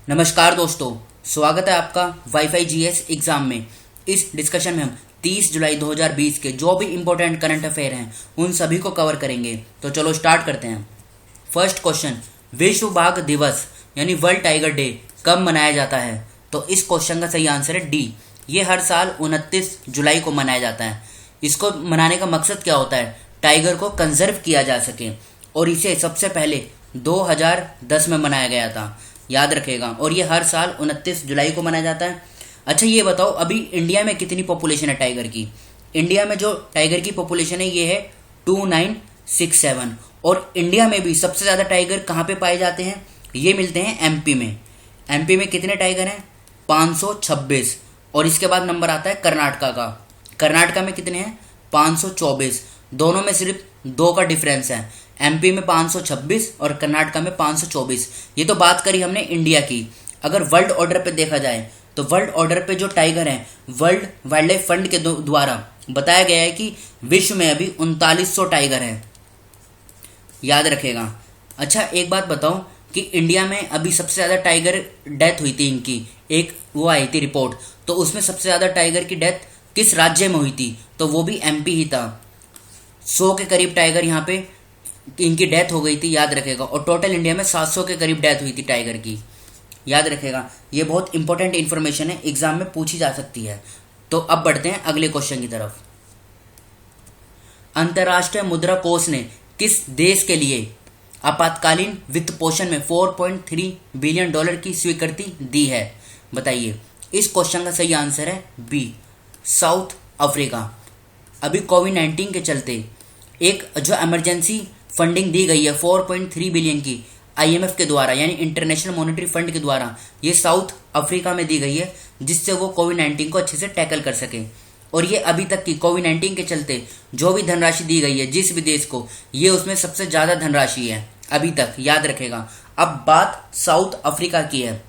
नमस्कार दोस्तों, स्वागत है आपका वाईफाई जीएस एग्जाम में। इस डिस्कशन में हम 30 जुलाई 2020 के जो भी इंपॉर्टेंट करंट अफेयर हैं उन सभी को कवर करेंगे। तो चलो स्टार्ट करते हैं। फर्स्ट क्वेश्चन, विश्व बाघ दिवस यानी वर्ल्ड टाइगर डे कब मनाया जाता है? तो इस क्वेश्चन का सही आंसर है डी। ये हर साल 29 जुलाई को मनाया जाता है। इसको मनाने का मकसद क्या होता है? टाइगर को कंजर्व किया जा सके, और इसे सबसे पहले 2010 में मनाया गया था, याद रखेगा। और ये हर साल 29 जुलाई को मनाया जाता है। अच्छा, ये बताओ अभी इंडिया में कितनी पॉपुलेशन है टाइगर की? इंडिया में जो टाइगर की पॉपुलेशन है ये है 2967। और इंडिया में भी सबसे ज़्यादा टाइगर कहाँ पे पाए जाते हैं? ये मिलते हैं एमपी में। एमपी में कितने टाइगर हैं? 526। और इसके बाद नंबर आता है कर्नाटका का। कर्नाटका में कितने हैं? 524। दोनों में सिर्फ 2 का डिफरेंस है। एमपी में 526 और कर्नाटका में 524। ये तो बात करी हमने इंडिया की। अगर वर्ल्ड ऑर्डर पे देखा जाए तो वर्ल्ड ऑर्डर पे जो टाइगर हैं, वर्ल्ड वाइल्ड लाइफ फंड के द्वारा बताया गया है कि विश्व में अभी 3900 टाइगर हैं, याद रखेगा। अच्छा, एक बात बताओ कि इंडिया में अभी सबसे ज़्यादा टाइगर डेथ हुई थी इनकी, एक वो आई थी रिपोर्ट, तो उसमें सबसे ज़्यादा टाइगर की डेथ किस राज्य में हुई थी? तो वो भी एमपी ही था। 100 के करीब टाइगर यहाँ पे इनकी डेथ हो गई थी, याद रखेगा। और टोटल इंडिया में 700 के करीब डेथ हुई थी टाइगर की, याद रखेगा। ये बहुत इंपॉर्टेंट इन्फॉर्मेशन है, एग्जाम में पूछी जा सकती है। तो अब बढ़ते हैं अगले क्वेश्चन की तरफ। अंतर्राष्ट्रीय मुद्रा कोष ने किस देश के लिए आपातकालीन वित्त पोषण में $4.3 बिलियन की स्वीकृति दी है? बताइए। इस क्वेश्चन का सही आंसर है बी, साउथ अफ्रीका। अभी कोविड-19 के चलते एक जो इमरजेंसी फंडिंग दी गई है 4.3 बिलियन की आईएमएफ के द्वारा, यानी इंटरनेशनल मॉनेटरी फंड के द्वारा, ये साउथ अफ्रीका में दी गई है, जिससे वो कोविड-19 को अच्छे से टैकल कर सके। और ये अभी तक की कोविड-19 के चलते जो भी धनराशि दी गई है जिस भी देश को, ये उसमें सबसे ज़्यादा धनराशि है अभी तक, याद रखेगा। अब बात साउथ अफ्रीका की है,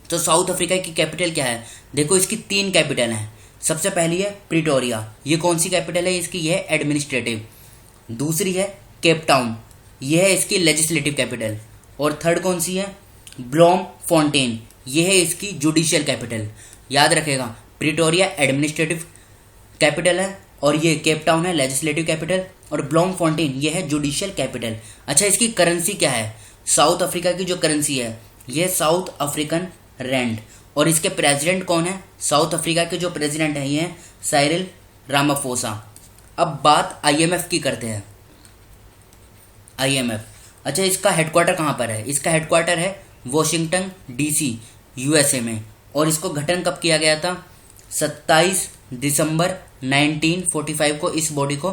तो साउथ अफ्रीका की कैपिटल क्या है? देखो, इसकी 3 कैपिटल हैं। सबसे पहली है प्रिटोरिया, ये कौन सी कैपिटल है इसकी? ये है एडमिनिस्ट्रेटिव। दूसरी है केप टाउन, यह है इसकी लेजिस्लेटिव कैपिटल। और थर्ड कौन सी है? ब्लोम फोंटेन, यह है इसकी जुडिशियल कैपिटल, याद रखेगा। प्रिटोरिया एडमिनिस्ट्रेटिव कैपिटल है, और ये केप टाउन है लेजिस्लेटिव कैपिटल, और ब्लोम फोंटेन ये है जुडिशियल कैपिटल। अच्छा, इसकी करेंसी क्या है? साउथ अफ्रीका की जो करेंसी है ये साउथ अफ्रीकन रैंड। और इसके प्रेसिडेंट कौन है? साउथ अफ्रीका के जो प्रेसिडेंट हैं ये हैं साइरिल रामाफोसा। अब बात आईएमएफ की करते हैं। आईएमएफ, अच्छा, इसका हेडक्वार्टर कहाँ पर है? इसका हेडक्वार्टर है वॉशिंगटन डीसी, यूएसए में। और इसको गठन कब किया गया था? 27 दिसंबर 1945 को इस बॉडी को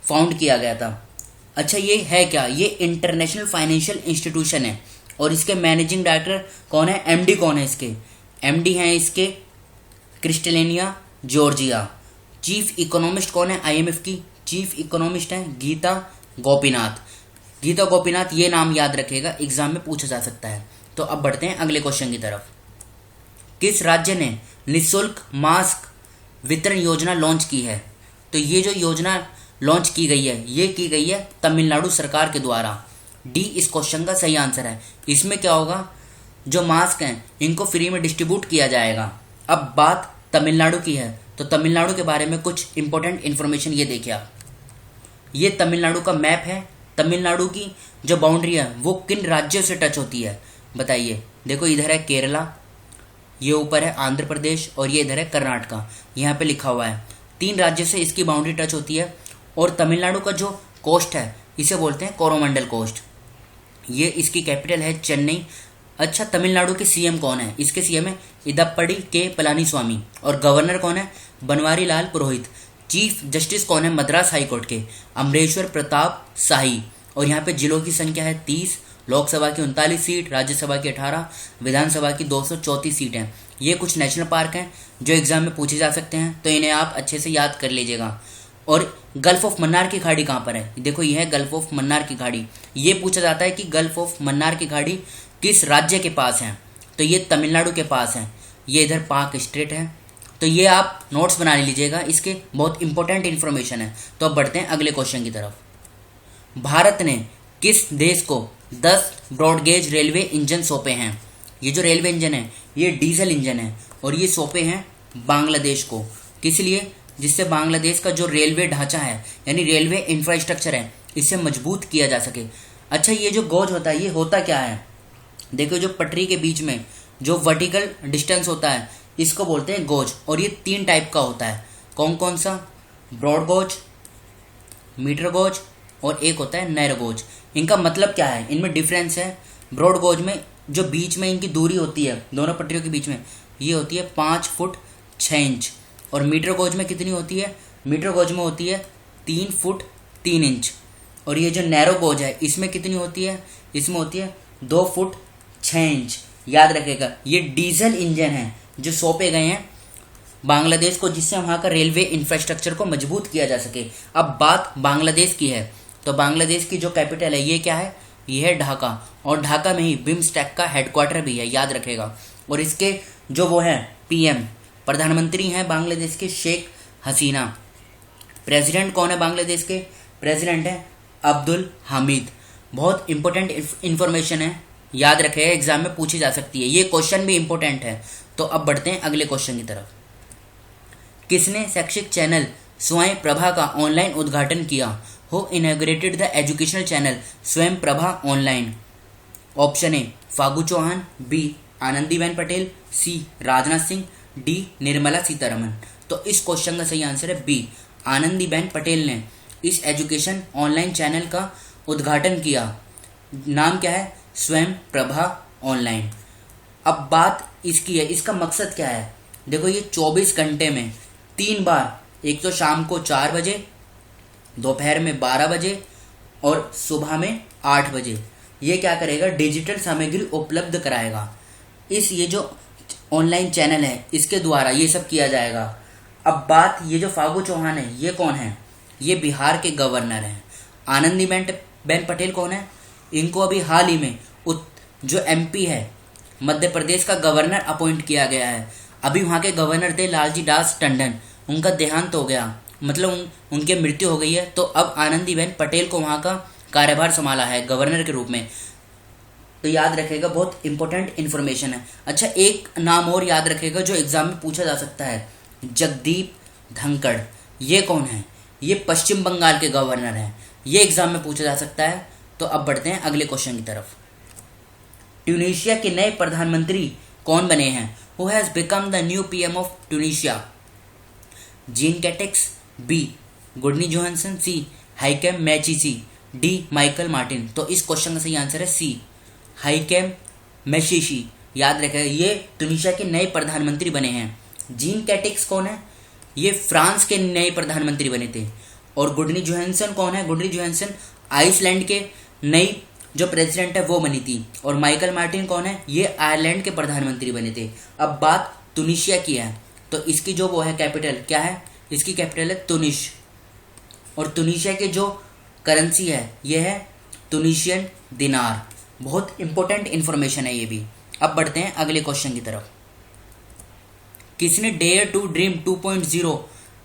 फाउंड किया गया था। अच्छा, ये है क्या? ये इंटरनेशनल फाइनेंशियल इंस्टीट्यूशन है। और इसके मैनेजिंग डायरेक्टर कौन है? एमडी कौन है इसके? एमडी हैं इसके क्रिस्टलिनिया जॉर्जिया। चीफ इकोनॉमिस्ट कौन है आईएमएफ की? चीफ इकोनॉमिस्ट हैं गीता गोपीनाथ। गीता गोपीनाथ, ये नाम याद रखेगा, एग्जाम में पूछा जा सकता है। तो अब बढ़ते हैं अगले क्वेश्चन की तरफ। किस राज्य ने निःशुल्क मास्क वितरण योजना लॉन्च की है? तो ये जो योजना लॉन्च की गई है ये की गई है तमिलनाडु सरकार के द्वारा। डी इस क्वेश्चन का सही आंसर है। इसमें क्या होगा? जो मास्क हैं इनको फ्री में डिस्ट्रीब्यूट किया जाएगा। अब बात तमिलनाडु की है, तो तमिलनाडु के बारे में कुछ इंपॉर्टेंट इन्फॉर्मेशन ये देखिए आप। ये तमिलनाडु का मैप है। तमिलनाडु की जो बाउंड्री है वो किन राज्यों से टच होती है? बताइए। देखो, इधर है केरला, ये ऊपर है आंध्र प्रदेश, और ये इधर है कर्नाटका। यहाँ पे लिखा हुआ है 3 राज्यों से इसकी बाउंड्री टच होती है। और तमिलनाडु का जो कोस्ट है इसे बोलते हैं कोरोमंडल कोस्ट। ये इसकी कैपिटल है चेन्नई। अच्छा, तमिलनाडु के सीएम कौन है? इसके सीएम है इदप्पड़ी के पलानीस्वामी। और गवर्नर कौन है? बनवारी लाल पुरोहित। चीफ जस्टिस कौन है मद्रास हाई कोर्ट के? अमरेश्वर प्रताप शाही। और यहाँ पे जिलों की संख्या है 30, लोकसभा की 39 सीट, राज्यसभा की 18, विधानसभा की 234 सीट हैं। ये कुछ नेशनल पार्क हैं जो एग्जाम में पूछे जा सकते हैं, तो इन्हें आप अच्छे से याद कर लीजिएगा। और गल्फ ऑफ मन्नार की खाड़ी कहाँ पर है? देखो, यह है गल्फ ऑफ मन्नार की खाड़ी। ये पूछा जाता है कि गल्फ ऑफ मन्नार की खाड़ी किस राज्य के पास है? तो ये तमिलनाडु के पास है। ये इधर पाक स्टेट है। तो ये आप नोट्स बना लीजिएगा, इसके बहुत इंपॉर्टेंट इन्फॉर्मेशन है। तो अब बढ़ते हैं अगले क्वेश्चन की तरफ। भारत ने किस देश को 10 ब्रॉडगेज रेलवे इंजन सौंपे हैं? ये जो रेलवे इंजन है ये डीजल इंजन है और ये सौंपे हैं बांग्लादेश को। किस लिए? जिससे बांग्लादेश का जो रेलवे ढांचा है यानी रेलवे इंफ्रास्ट्रक्चर है इसे मजबूत किया जा सके। अच्छा, ये जो गॉज होता है ये होता क्या है? देखो, जो पटरी के बीच में जो वर्टिकल डिस्टेंस होता है इसको बोलते हैं गॉज, और ये 3 टाइप का होता है। कौन कौन सा? ब्रॉड गॉज, मीटर गॉज और एक होता है नैरो गॉज। इनका मतलब क्या है? इनमें डिफरेंस है। ब्रॉड गॉज में जो बीच में इनकी दूरी होती है दोनों पटरियों के बीच में ये होती है 5 फुट 6 इंच, और मीटर गॉज में कितनी होती है? मीटर गॉज में होती है 3 फुट 3 इंच। और ये जो नैरो गॉज है इसमें कितनी होती है? इसमें होती है 2 फुट 6 इंच। याद रखेगा, ये डीजल इंजन है जो सौंपे गए हैं बांग्लादेश को, जिससे वहाँ का रेलवे इंफ्रास्ट्रक्चर को मजबूत किया जा सके। अब बात बांग्लादेश की है, तो बांग्लादेश की जो कैपिटल है ये क्या है? ये है ढाका, और ढाका में ही बिम्स्टेक का हेडक्वार्टर भी है, याद रखेगा। और इसके जो वो है पीएम, प्रधानमंत्री हैं बांग्लादेश के शेख हसीना। प्रेसिडेंट कौन है बांग्लादेश के? प्रेसिडेंट है अब्दुल हामिद। बहुत इंपॉर्टेंट इंफॉर्मेशन है, याद रखेगा, एग्जाम में पूछी जा सकती है, ये क्वेश्चन भी इंपॉर्टेंट है। तो अब बढ़ते हैं अगले क्वेश्चन की तरफ। किसने शैक्षिक चैनल स्वयं प्रभा का ऑनलाइन उद्घाटन किया? Who inaugurated the educational channel Swayam Prabha online? Option A Phagu Chauhan, B Anandiben Patel, C Rajnath Singh, D Nirmala Sitharaman. तो इस क्वेश्चन का सही आंसर है बी, आनंदीबेन पटेल ने इस एजुकेशन ऑनलाइन चैनल का उद्घाटन किया। नाम क्या है? स्वयं प्रभा ऑनलाइन। अब बात इसकी है, इसका मकसद क्या है? देखो, ये 24 घंटे में 3 बार, एक तो शाम को 4 बजे, दोपहर में 12 बजे और सुबह में 8 बजे, ये क्या करेगा? डिजिटल सामग्री उपलब्ध कराएगा। ये जो ऑनलाइन चैनल है इसके द्वारा ये सब किया जाएगा। अब बात, ये जो फागू चौहान है ये कौन है? ये बिहार के गवर्नर हैं। आनंदीबेन पटेल कौन है? इनको अभी हाल ही में जो एमपी है मध्य प्रदेश का गवर्नर अपॉइंट किया गया है। अभी वहाँ के गवर्नर थे लालजी दास टंडन, उनका देहांत हो गया, मतलब उनकी मृत्यु हो गई है। तो अब आनंदीबेन पटेल को वहाँ का कार्यभार संभाला है गवर्नर के रूप में। तो याद रखेगा, बहुत इंपॉर्टेंट इन्फॉर्मेशन है। अच्छा, एक नाम और याद रखेगा जो एग्जाम में पूछा जा सकता है, जगदीप धनखड़। ये कौन है? ये पश्चिम बंगाल के गवर्नर हैं, ये एग्जाम में पूछा जा सकता है। तो अब बढ़ते हैं अगले क्वेश्चन की तरफ। ट्यूनीशिया के नए प्रधानमंत्री कौन बने हैं? Who has become the new PM of Tunisia? Jean Castex, B Gudni Johannesson, C Hichem Mechichi, D Michael Martin. तो इस क्वेश्चन का सही आंसर है सी, हाइकेम मैचिसी। याद रखेगा, ये ट्यूनीशिया के नए प्रधानमंत्री बने हैं। जीन कैटेक्स कौन है? ये फ्रांस के नए प्रधानमंत्री बने थे। और गुडनी जोहानसन कौन है? गुडनी जोहानसन आइसलैंड के नई जो प्रेसिडेंट है वो बनी थी। और माइकल मार्टिन कौन है? ये आयरलैंड के प्रधानमंत्री बने थे। अब बात ट्यूनीशिया की है, तो इसकी जो वो है कैपिटल क्या है? इसकी कैपिटल है तुनिश। और ट्यूनीशिया के जो करेंसी है ये है ट्यूनीशियन दिनार। बहुत इंपॉर्टेंट इंफॉर्मेशन है ये भी। अब बढ़ते हैं अगले क्वेश्चन की तरफ। किसने डेयर टू ड्रीम 2.0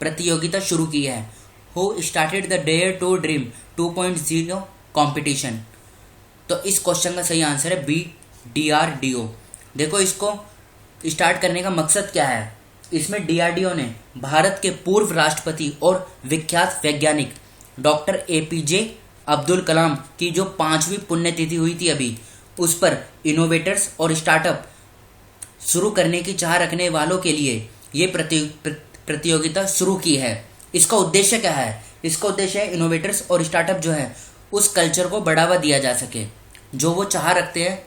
प्रतियोगिता शुरू की है? Who started the dare to dream 2.0 competition? तो इस क्वेश्चन का सही आंसर है बी, DRDO। देखो, इसको स्टार्ट करने का मकसद क्या है? इसमें DRDO ने भारत के पूर्व राष्ट्रपति और विख्यात वैज्ञानिक डॉक्टर APJ अब्दुल कलाम की जो 5वीं पुण्यतिथि हुई थी अभी, उस पर इनोवेटर्स और स्टार्टअप शुरू करने की चाह रखने वालों के लिए ये प्रतियोगिता शुरू की है। इसका उद्देश्य क्या है? इसका उद्देश्य है इनोवेटर्स और स्टार्टअप जो है उस कल्चर को बढ़ावा दिया जा सके, जो वो चाह रखते हैं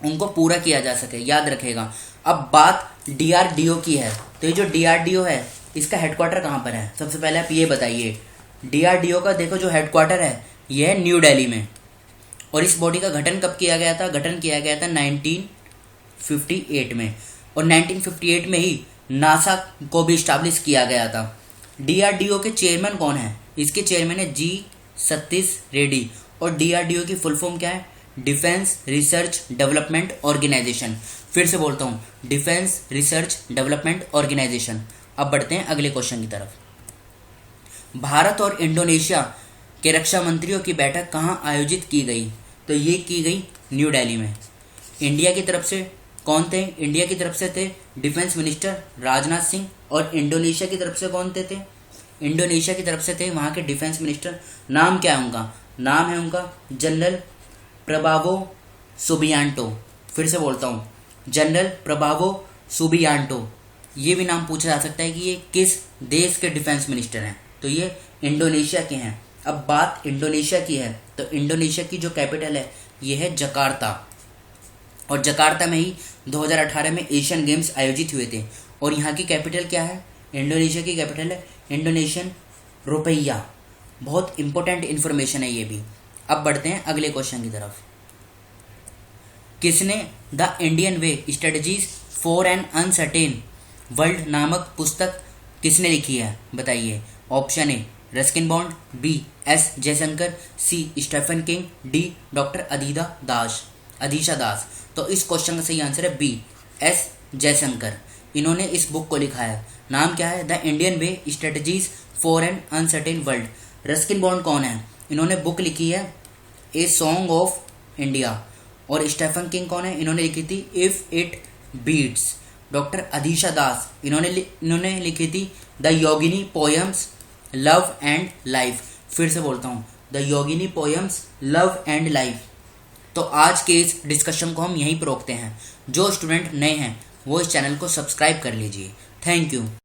उनको पूरा किया जा सके। याद रखेगा। अब बात DRDO की है, तो ये जो DRDO है इसका हेडक्वार्टर कहाँ पर है? सबसे पहले आप ये बताइए। DRDO का देखो जो हेडक्वार्टर है ये है न्यू दिल्ली में। और इस बॉडी का गठन कब किया गया था? गठन किया गया था 1958 में। और 1958 में ही नासा को भी स्टैब्लिश किया गया था। DRDO के चेयरमैन कौन है? इसके चेयरमैन है G सतीश रेड्डी। और DRDO की फुल फॉर्म क्या है? Defence research development organisation. फिर से बोलता हूँ, डिफेंस रिसर्च डेवलपमेंट ऑर्गेनाइजेशन। अब बढ़ते हैं अगले क्वेश्चन की तरफ। भारत और इंडोनेशिया के रक्षा मंत्रियों की बैठक कहाँ आयोजित की गई? तो ये की गई न्यू दिल्ली में। इंडिया की तरफ से कौन थे? इंडिया की तरफ से थे डिफेंस मिनिस्टर राजनाथ सिंह, और इंडोनेशिया की तरफ से कौन थे? इंडोनेशिया की तरफ से थे वहाँ के डिफेंस मिनिस्टर। नाम क्या है उनका? नाम है उनका जनरल प्रबावो सुबियांटो। फिर से बोलता हूँ, जनरल प्रबावो सुबियांटो। ये भी नाम पूछा जा सकता है कि ये किस देश के डिफेंस मिनिस्टर हैं, तो ये इंडोनेशिया के हैं। अब बात इंडोनेशिया की है तो इंडोनेशिया की जो कैपिटल है ये है जकार्ता, और जकार्ता में ही 2018 में एशियन गेम्स आयोजित हुए थे। और यहाँ की कैपिटल क्या है? इंडोनेशिया की कैपिटल है इंडोनेशियन रुपया। बहुत इंपॉर्टेंट इन्फॉर्मेशन है ये भी। अब बढ़ते हैं अगले क्वेश्चन की तरफ। किसने the Indian way strategies for an uncertain world नामक पुस्तक किसने लिखी है? बताइए। Option A Ruskin Bond, B S Jaishankar, C Stephen King, D doctor Adhisha Das. तो इस क्वेश्चन का सही आंसर है बी एस जयशंकर। इन्होंने इस बुक को लिखा है। नाम क्या है? The Indian way strategies for an uncertain world. Ruskin bond कौन है? इन्होंने बुक लिखी है ए सॉन्ग ऑफ इंडिया। और स्टीफन किंग कौन है? इन्होंने लिखी थी if it beats. Doctor Adhisha दास इन्होंने लिखी थी the Yogini poems love and life. फिर से बोलता हूँ, the Yogini poems love and life. तो आज के इस डिस्कशन को हम यहीं पर रोकते हैं। जो स्टूडेंट नए हैं वो इस चैनल को सब्सक्राइब कर लीजिए। Thank you.